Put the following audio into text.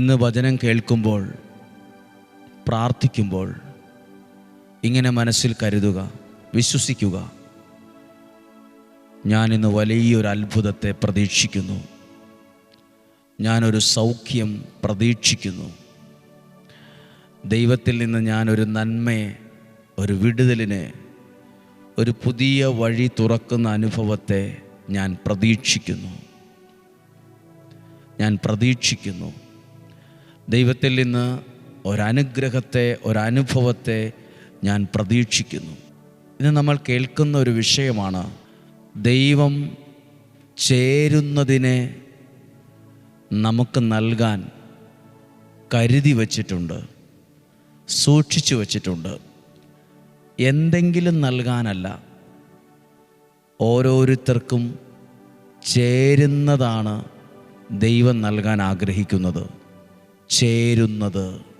ഇന്ന് വചനം കേൾക്കുമ്പോൾ, പ്രാർത്ഥിക്കുമ്പോൾ ഇങ്ങനെ മനസ്സിൽ കരുതുക, വിശ്വസിക്കുക, ഞാനിന്ന് വലിയൊരു അത്ഭുതത്തെ പ്രതീക്ഷിക്കുന്നു, ഞാനൊരു സൗഖ്യം പ്രതീക്ഷിക്കുന്നു, ദൈവത്തിൽ നിന്ന് ഞാനൊരു നന്മയെ, ഒരു വിടുതലിനെ, ഒരു പുതിയ വഴി തുറക്കുന്ന അനുഭവത്തെ ഞാൻ പ്രതീക്ഷിക്കുന്നു. ദൈവത്തിൽ നിന്ന് ഒരനുഗ്രഹത്തെ, ഒരനുഭവത്തെ ഞാൻ പ്രതീക്ഷിക്കുന്നു. ഇന്ന് നമ്മൾ കേൾക്കുന്ന ഒരു വിഷയമാണ്, ദൈവം ചേരുന്നതിനെ നമുക്ക് നൽകാൻ കരുതി വച്ചിട്ടുണ്ട്, സൂക്ഷിച്ചു വച്ചിട്ടുണ്ട്. എന്തെങ്കിലും നൽകാനല്ല, ഓരോരുത്തർക്കും ചേരുന്നതാണ് ദൈവം നൽകാൻ ആഗ്രഹിക്കുന്നത്. ചേരുന്നത്.